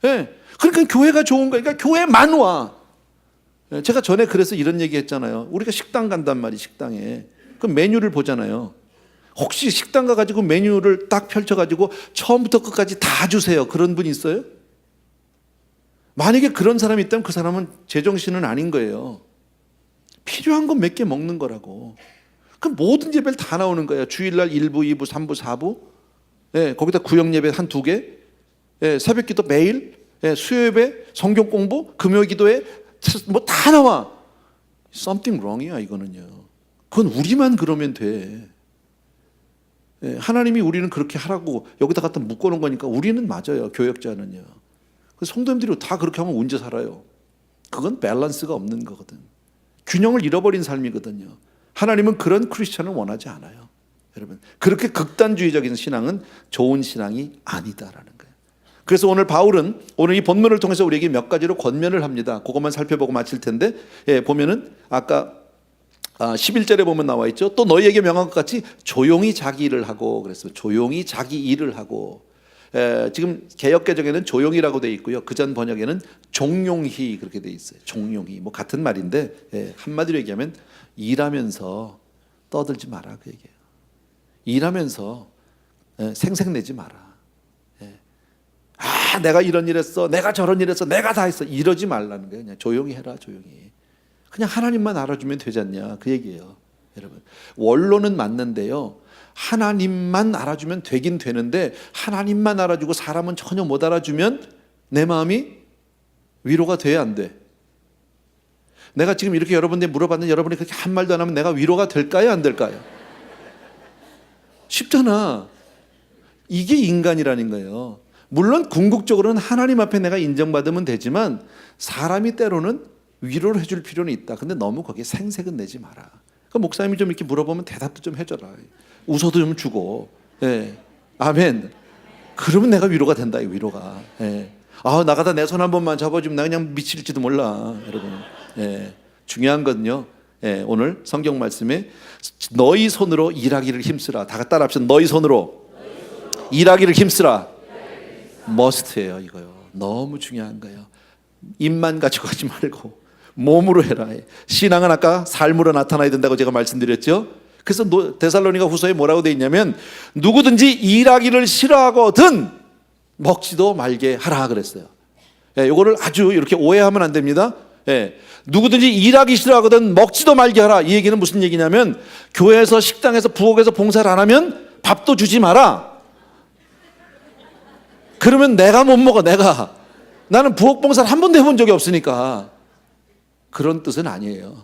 예. 그러니까 교회가 좋은 거예요. 그러니까 교회만 와. 제가 전에 그래서 이런 얘기 했잖아요. 우리가 식당 간단 말이에요. 식당에. 그럼 메뉴를 보잖아요. 혹시 식당 가가지고 메뉴를 딱 펼쳐가지고 처음부터 끝까지 다 주세요, 그런 분 있어요? 만약에 그런 사람이 있다면 그 사람은 제정신은 아닌 거예요. 필요한 건 몇 개 먹는 거라고. 그럼 모든 예배를 다 나오는 거예요. 주일날 1부, 2부, 3부, 4부. 예, 거기다 구역 예배 한 2개. 예, 새벽 기도 매일. 예, 수요 예배, 성경 공부, 금요 기도회, 뭐 다 나와. Something wrong이야, 이거는요. 그건 우리만 그러면 돼. 예, 하나님이 우리는 그렇게 하라고 여기다 갖다 묶어놓은 거니까 우리는 맞아요, 교역자는요. 성도님들이 다 그렇게 하면 언제 살아요? 그건 밸런스가 없는 거거든. 균형을 잃어버린 삶이거든요. 하나님은 그런 크리스천을 원하지 않아요. 여러분, 그렇게 극단주의적인 신앙은 좋은 신앙이 아니다라는 거예요. 그래서 오늘 바울은 오늘 이 본문을 통해서 우리에게 몇 가지로 권면을 합니다. 그것만 살펴보고 마칠 텐데, 예, 보면은 아까 11절에 보면 나와 있죠. 또 너희에게 명한 것 같이 조용히 자기 일을 하고, 그래서 조용히 자기 일을 하고. 지금 개역개정에는 조용히라고 되어 있고요. 그전 번역에는 종용히 그렇게 되어 있어요. 종용히, 뭐 같은 말인데, 한마디로 얘기하면 일하면서 떠들지 마라, 그 얘기예요. 일하면서 생색내지 마라. 내가 이런 일 했어, 내가 저런 일 했어, 내가 다 했어, 이러지 말라는 거예요. 그냥 조용히 해라, 조용히. 그냥 하나님만 알아주면 되지 않냐, 그 얘기예요. 여러분, 원론은 맞는데요, 하나님만 알아주면 되긴 되는데, 하나님만 알아주고 사람은 전혀 못 알아주면 내 마음이 위로가 돼야 안 돼? 내가 지금 이렇게 여러분들이 물어봤는데 여러분이 그렇게 한 말도 안 하면 내가 위로가 될까요, 안 될까요? 쉽잖아. 이게 인간이라는 거예요. 물론 궁극적으로는 하나님 앞에 내가 인정받으면 되지만 사람이 때로는 위로를 해줄 필요는 있다. 근데 너무 거기에 생색은 내지 마라. 그러니까 목사님이 좀 이렇게 물어보면 대답도 좀 해줘라. 웃어도 좀 주고. 예. 아멘. 그러면 내가 위로가 된다, 이 위로가. 예. 나가다 내 손 한 번만 잡아주면 나 그냥 미칠지도 몰라, 여러분. 예. 중요한 건요, 예, 오늘 성경 말씀에 너희 손으로 일하기를 힘쓰라. 다 따라 합시다. 너희 손으로 일하기를 힘쓰라. 머스트예요, 이거요. 너무 중요한 거예요. 입만 가지고 하지 말고 몸으로 해라. 신앙은 아까 삶으로 나타나야 된다고 제가 말씀드렸죠. 그래서 데살로니가 후서에 뭐라고 되어 있냐면, 누구든지 일하기를 싫어하거든 먹지도 말게 하라 그랬어요. 예, 이거를 아주 이렇게 오해하면 안 됩니다. 예, 누구든지 일하기 싫어하거든 먹지도 말게 하라. 이 얘기는 무슨 얘기냐면, 교회에서 식당에서 부엌에서 봉사를 안 하면 밥도 주지 마라. 그러면 내가 못 먹어. 나는 부엌 봉사를 한 번도 해본 적이 없으니까. 그런 뜻은 아니에요.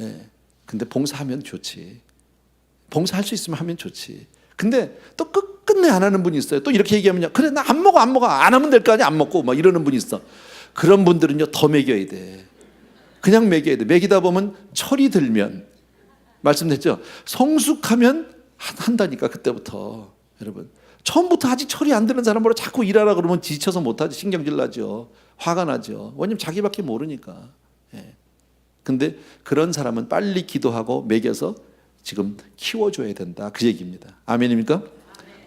예, 근데 봉사하면 좋지. 봉사할 수 있으면 하면 좋지. 근데 또 끝끝내 안 하는 분이 있어요. 또 이렇게 얘기하면요, 그래 나 안 먹어 안 하면 될 거 아니야, 안 먹고 막 이러는 분이 있어. 그런 분들은요 더 먹여야 돼. 그냥 먹여야 돼. 먹이다 보면 철이 들면, 말씀드렸죠, 성숙하면 한다니까. 그때부터 여러분, 처음부터 아직 철이 안 드는 사람으로 자꾸 일하라 그러면 지쳐서 못하지. 신경질 나죠. 화가 나죠. 왜냐면 자기밖에 모르니까. 예. 근데 그런 사람은 빨리 기도하고 먹여서 지금 키워줘야 된다, 그 얘기입니다. 아멘입니까?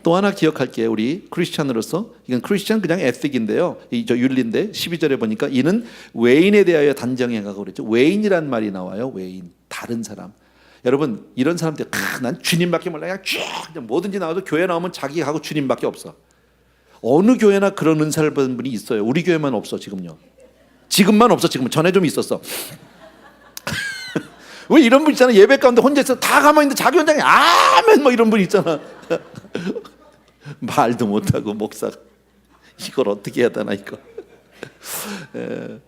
또 하나 기억할게요. 우리 크리스찬으로서, 이건 크리스찬 그냥 에틱인데요, 저 윤리인데 12절에 보니까 이는 외인에 대하여 단정해가고 그랬죠. 외인이란 말이 나와요. 외인, 다른 사람. 여러분, 이런 사람들, 난 주님밖에 몰라, 그냥 뭐든지 나와도 교회 나오면 자기하고 주님밖에 없어. 어느 교회나 그런 은사를 받은 분이 있어요. 우리 교회만 없어, 지금요. 지금만 없어. 지금은 전에 좀 있었어. 왜 이런 분 있잖아. 예배 가운데 혼자 있어, 다 가만히 있는데 자기 혼자 아멘 뭐 이런 분 있잖아. 말도 못하고 목사가 이걸 어떻게 해야 되나 이거.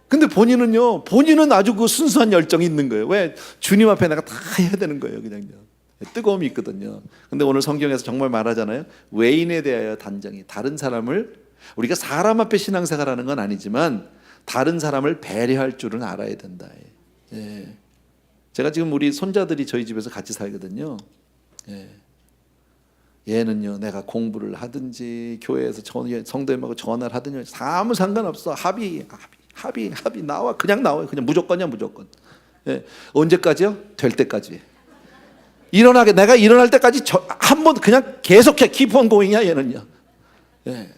근데 본인은 아주 그 순수한 열정이 있는 거예요. 왜? 주님 앞에 내가 다 해야 되는 거예요. 그냥요. 뜨거움이 있거든요. 근데 오늘 성경에서 정말 말하잖아요. 외인에 대하여 단정히. 다른 사람을, 우리가 사람 앞에 신앙생활하는 건 아니지만 다른 사람을 배려할 줄은 알아야 된다. 예. 제가 지금 우리 손자들이 저희 집에서 같이 살거든요. 예. 얘는요, 내가 공부를 하든지 교회에서 성도님하고 전화를 하든지 아무 상관없어. 합의 나와. 그냥 나와요. 그냥 무조건이야, 무조건. 예. 언제까지요? 될 때까지. 내가 일어날 때까지 한 번 그냥 계속해. keep on going이야 얘는요. 예.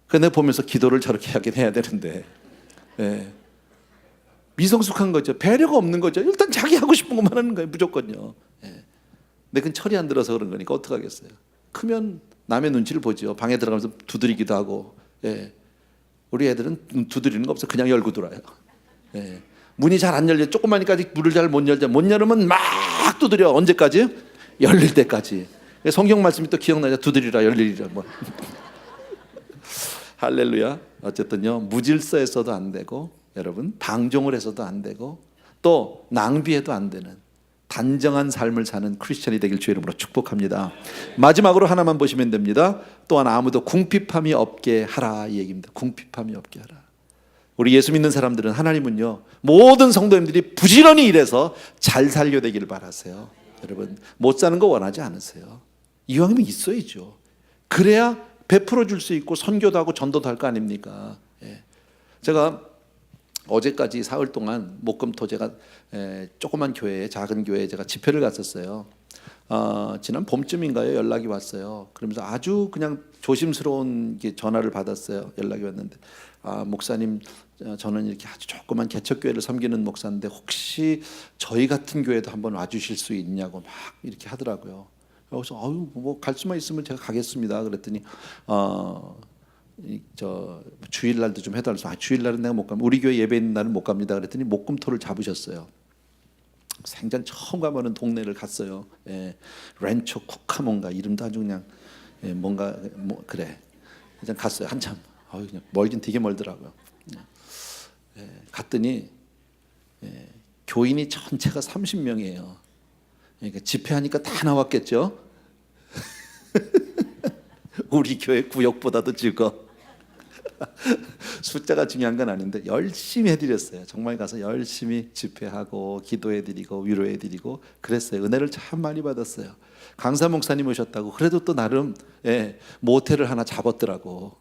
근데 보면서 기도를 저렇게 하긴 해야 되는데, 예. 미성숙한 거죠. 배려가 없는 거죠. 일단 자기 하고 싶은 것만 하는 거예요. 무조건요. 예. 근데 그건 철이 안 들어서 그런 거니까 어떡하겠어요. 크면 남의 눈치를 보죠. 방에 들어가면서 두드리기도 하고. 예. 우리 애들은 두드리는 거 없어. 그냥 열고 들어와요. 예. 문이 잘 안 열려. 조그마니까 문을 잘 못 열자. 못 열으면 막 두드려. 언제까지? 열릴 때까지. 성경 말씀이 또 기억나죠. 두드리라 열리리라. 뭐. 할렐루야. 어쨌든요, 무질서해서도 안 되고, 여러분 방종을 해서도 안 되고, 또 낭비해도 안 되는 단정한 삶을 사는 크리스천이 되길 주의 이름으로 축복합니다. 마지막으로 하나만 보시면 됩니다. 또한 아무도 궁핍함이 없게 하라, 이 얘기입니다. 궁핍함이 없게 하라. 우리 예수 믿는 사람들은, 하나님은요, 모든 성도님들이 부지런히 일해서 잘 살려 되기를 바라세요. 여러분, 못 사는 거 원하지 않으세요. 이왕이면 있어야죠. 그래야 베풀어 줄 수 있고 선교도 하고 전도도 할 거 아닙니까? 예. 제가 어제까지 사흘 동안 목금토 제가 조그만 교회에, 작은 교회에 제가 집회를 갔었어요. 지난 봄쯤인가요? 연락이 왔어요. 그러면서 아주 그냥 조심스러운 전화를 받았어요. 연락이 왔는데, 목사님, 저는 이렇게 아주 조그만 개척교회를 섬기는 목사인데 혹시 저희 같은 교회도 한번 와주실 수 있냐고 막 이렇게 하더라고요. 그래서 뭐 갈 수만 있으면 제가 가겠습니다. 그랬더니 저 주일날도 좀 해달라서, 주일날은 내가 못 가면, 우리 교회 예배 있는 날은 못 갑니다. 그랬더니 목금토를 잡으셨어요. 생전 처음 가보는 동네를 갔어요. 예, 렌초 쿠카몬가, 이름도 아주 그냥 뭔가 그래. 그냥 갔어요. 한참. 그냥 멀긴 되게 멀더라고요. 예, 갔더니 교인이 전체가 30명이에요. 그러니까 집회하니까 다 나왔겠죠. 우리 교회 구역보다도 적어. 숫자가 중요한 건 아닌데 열심히 해드렸어요. 정말 가서 열심히 집회하고 기도해드리고 위로해드리고 그랬어요. 은혜를 참 많이 받았어요. 강사 목사님 오셨다고 그래도 또 나름 모텔을 하나 잡았더라고.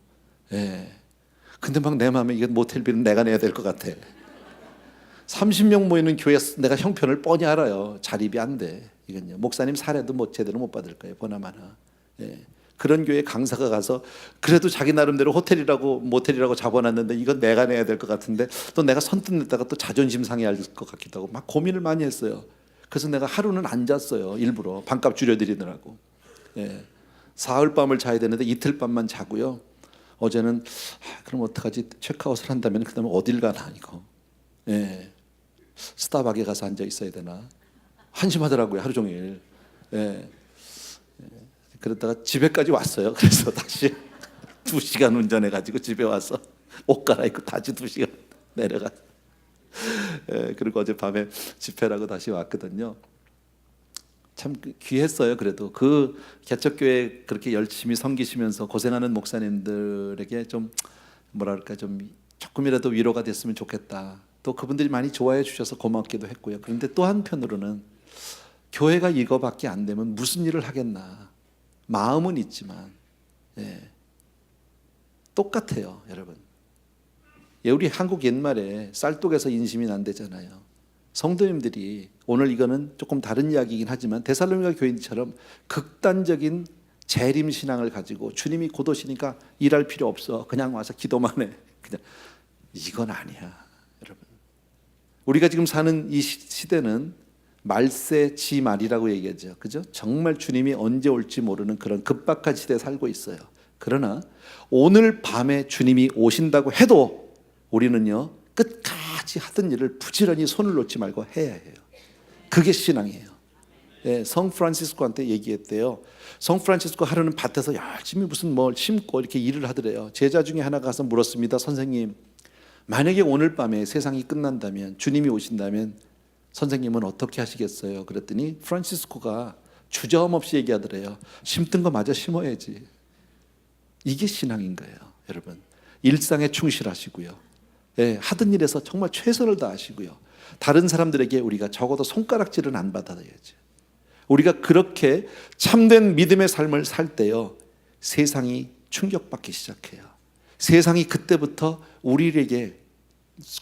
근데 막 내 마음에 이게 모텔비는 내가 내야 될 것 같아. 30명 모이는 교회 내가 형편을 뻔히 알아요. 자립이 안 돼. 이건요, 목사님 사례도 제대로 못 받을 거예요. 보나마나. 그런 교회 강사가 가서 그래도 자기 나름대로 호텔이라고 모텔이라고 잡아놨는데 이건 내가 내야 될 것 같은데, 또 내가 선뜻 냈다가 또 자존심 상해할 것 같기도 하고 막 고민을 많이 했어요. 그래서 내가 하루는 안 잤어요. 일부러 반값 줄여드리느라고. 사흘 밤을 자야 되는데 이틀 밤만 자고요. 어제는 그럼 어떡하지? 체크아웃을 한다면 그다음에 어딜 가나 이거. 스타벅에 가서 앉아 있어야 되나? 한심하더라고요. 하루 종일. 그러다가 집에까지 왔어요. 그래서 다시 2시간 운전해가지고 집에 와서 옷 갈아입고 다시 2시간 내려가. 그리고 어젯밤에 집회라고 다시 왔거든요. 참 귀했어요. 그래도 그 개척교회 그렇게 열심히 섬기시면서 고생하는 목사님들에게 좀 뭐랄까 좀 조금이라도 위로가 됐으면 좋겠다. 또 그분들이 많이 좋아해 주셔서 고맙기도 했고요. 그런데 또 한편으로는 교회가 이거밖에 안 되면 무슨 일을 하겠나. 마음은 있지만 똑같아요, 여러분. 우리 한국 옛말에 쌀독에서 인심이 난대잖아요. 성도님들이 오늘 이거는 조금 다른 이야기이긴 하지만 데살로니가 교인처럼 극단적인 재림 신앙을 가지고 주님이 곧 오시니까 일할 필요 없어, 그냥 와서 기도만 해, 그냥 이건 아니야, 여러분. 우리가 지금 사는 이 시대는 말세지말이라고 얘기하죠. 그죠? 정말 주님이 언제 올지 모르는 그런 급박한 시대에 살고 있어요. 그러나 오늘 밤에 주님이 오신다고 해도 우리는요, 끝까지 하던 일을 부지런히 손을 놓지 말고 해야 해요. 그게 신앙이에요. 예, 성 프란시스코한테 얘기했대요. 성 프란시스코 하루는 밭에서 열심히 무슨 뭘 심고 이렇게 일을 하더래요. 제자 중에 하나가 가서 물었습니다. 선생님, 만약에 오늘 밤에 세상이 끝난다면, 주님이 오신다면 선생님은 어떻게 하시겠어요? 그랬더니 프란시스코가 주저함없이 얘기하더래요. 심든 거 마저 심어야지. 이게 신앙인 거예요, 여러분. 일상에 충실하시고요. 예, 하던 일에서 정말 최선을 다하시고요. 다른 사람들에게 우리가 적어도 손가락질은 안 받아야죠. 우리가 그렇게 참된 믿음의 삶을 살 때요, 세상이 충격받기 시작해요. 세상이 그때부터 우리에게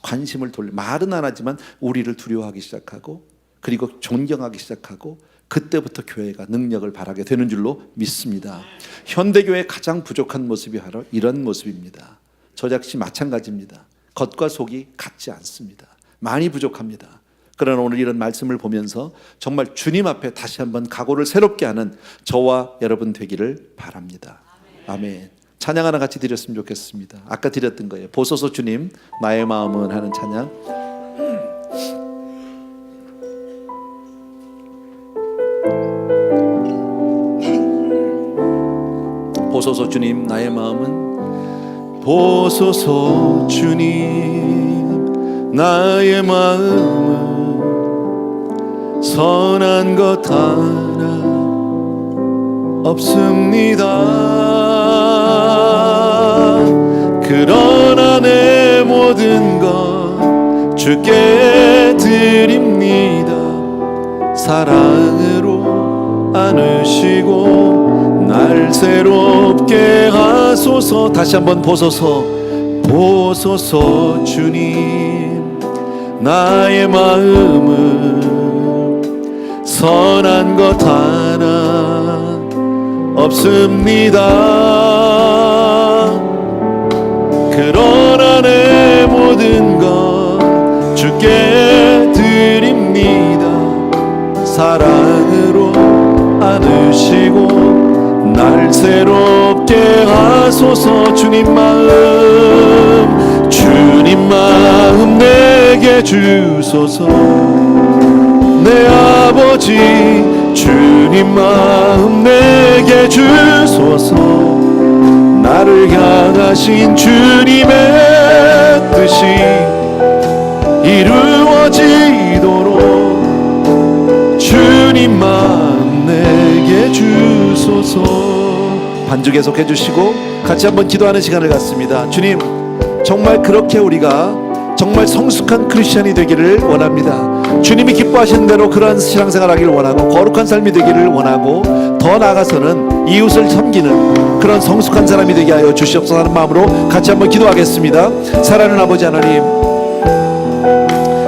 관심을 돌려, 말은 안 하지만 우리를 두려워하기 시작하고, 그리고 존경하기 시작하고, 그때부터 교회가 능력을 발하게 되는 줄로 믿습니다. 현대교회의 가장 부족한 모습이 바로 이런 모습입니다. 저 역시 마찬가지입니다. 겉과 속이 같지 않습니다. 많이 부족합니다. 그러나 오늘 이런 말씀을 보면서 정말 주님 앞에 다시 한번 각오를 새롭게 하는 저와 여러분 되기를 바랍니다. 아멘. 찬양 하나 같이 드렸으면 좋겠습니다. 아까 드렸던 거예요. 보소서 주님 나의 마음은 하는 찬양. 보소서 주님 나의 마음은, 보소서 주님 나의 마음은 선한 것 하나 없습니다. 그러나 내 모든 것 주께 드립니다. 사랑으로 안으시고 날 새롭게 하소서. 다시 한번 보소서. 보소서 주님 나의 마음은 선한 것 하나 없습니다. 그러나 내 모든 것 주께 드립니다. 사랑으로 안으시고 날 새롭게 하소서. 주님 마음 내게 주소서. 내 아버지 주님 마음 내게 주소서. 나를 향하신 주님의 뜻이 이루어지도록 주님 마음 내게 주소서. 반주 계속해 주시고 같이 한번 기도하는 시간을 갖습니다. 주님, 정말 그렇게 우리가 정말 성숙한 크리스천이 되기를 원합니다. 주님이 기뻐하시는 대로 그러한 신앙생활 하기를 원하고, 거룩한 삶이 되기를 원하고, 더 나아가서는 이웃을 섬기는 그런 성숙한 사람이 되게 하여 주시옵소서 하는 마음으로 같이 한번 기도하겠습니다. 사랑하는 아버지 하나님,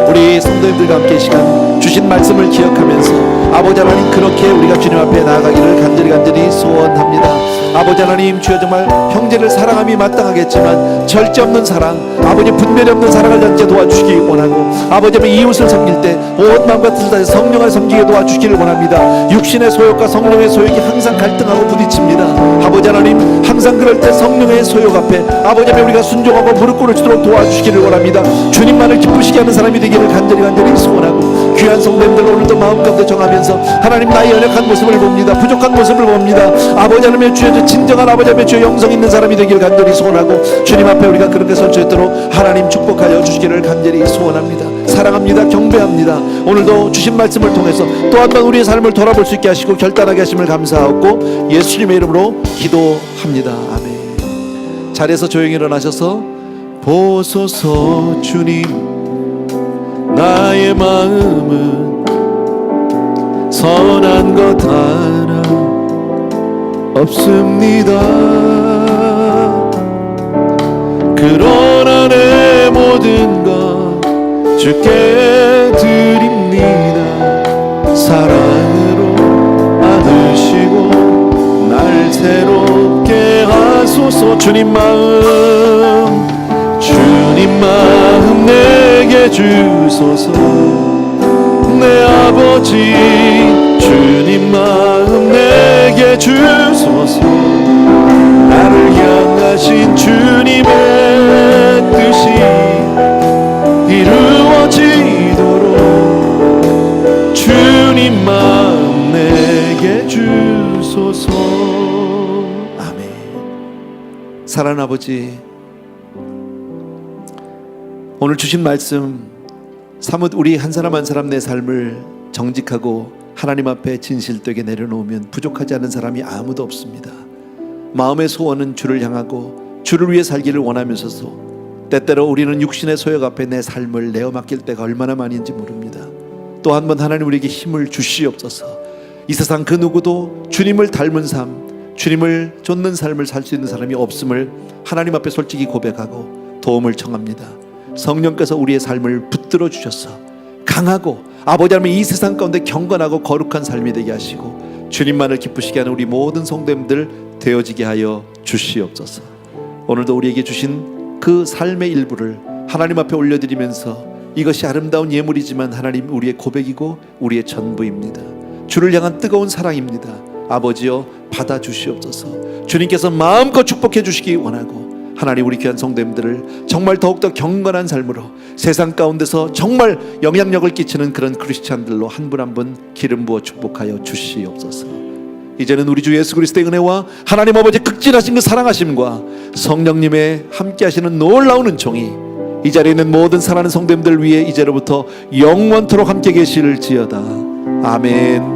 우리 성도님들과 함께 이 시간 주신 말씀을 기억하면서 아버지 하나님, 그렇게 우리가 주님 앞에 나아가기를 간절히 소원합니다. 아버지 하나님, 주여 정말 형제를 사랑함이 마땅하겠지만 절제 없는 사랑, 아버지 분별이 없는 사랑을 전제 도와주시기 원하고, 아버지 하나님 이웃을 섬길 때 온 마음과 뜻을 다해 성령을 섬기게 도와주시기를 원합니다. 육신의 소욕과 성령의 소욕이 항상 갈등하고 부딪힙니다. 아버지 하나님, 항상 그럴 때 성령의 소욕 앞에 아버지 하나님 우리가 순종하고 무릎 꿇을 수 있도록 도와주시기를 원합니다. 주님만을 기쁘시게 하는 사람이 되기를 간절히 소원하고, 귀한 성도님들 오늘도 마음 가운데 정하면서 하나님, 나의 연약한 모습을 봅니다. 부족한 모습을 봅니다. 아버지 하나님의 주여 진정한 아버지 하나님의 주여 영성 있는 사람이 되기를 간절히 소원하고, 주님 앞에 우리가 그렇게 설 수 있도록 하나님 축복하여 주시기를 간절히 소원합니다. 사랑합니다. 경배합니다. 오늘도 주신 말씀을 통해서 또 한 번 우리의 삶을 돌아볼 수 있게 하시고 결단하게 하심을 감사하고 예수님의 이름으로 기도합니다. 아멘. 자리에서 조용히 일어나셔서 보소서 주님 나의 마음은 선한 것 하나 없습니다. 그러나 내 모든 것 주께 드립니다. 사랑으로 안으시고 날 새롭게 하소서. 주님 마음 내게 주소서. 내 아버지 주님 마음 내게 주소서. 나를 향하신 주님의 뜻이 이루어지도록 주님 마음 사랑하는 아버지, 오늘 주신 말씀 사뭇 우리 한 사람 한 사람 내 삶을 정직하고 하나님 앞에 진실되게 내려놓으면 부족하지 않은 사람이 아무도 없습니다. 마음의 소원은 주를 향하고 주를 위해 살기를 원하면서도 때때로 우리는 육신의 소욕 앞에 내 삶을 내어 맡길 때가 얼마나 많은지 모릅니다. 또 한 번 하나님 우리에게 힘을 주시옵소서. 이 세상 그 누구도 주님을 닮은 삶, 주님을 좇는 삶을 살 수 있는 사람이 없음을 하나님 앞에 솔직히 고백하고 도움을 청합니다. 성령께서 우리의 삶을 붙들어 주셔서 강하고 아버지 하나님 이 세상 가운데 경건하고 거룩한 삶이 되게 하시고 주님만을 기쁘시게 하는 우리 모든 성도님들 되어지게 하여 주시옵소서. 오늘도 우리에게 주신 그 삶의 일부를 하나님 앞에 올려드리면서 이것이 아름다운 예물이지만 하나님 우리의 고백이고 우리의 전부입니다. 주를 향한 뜨거운 사랑입니다. 아버지여 받아주시옵소서. 주님께서 마음껏 축복해 주시기 원하고 하나님 우리 귀한 성도님들을 정말 더욱더 경건한 삶으로 세상 가운데서 정말 영향력을 끼치는 그런 크리스찬들로 한 분 한 분 기름 부어 축복하여 주시옵소서. 이제는 우리 주 예수 그리스도의 은혜와 하나님 아버지 극진하신 그 사랑하심과 성령님의 함께 하시는 놀라운 은총이 이 자리에 있는 모든 사랑하는 성도님들 위해 이제로부터 영원토록 함께 계실지어다. 아멘.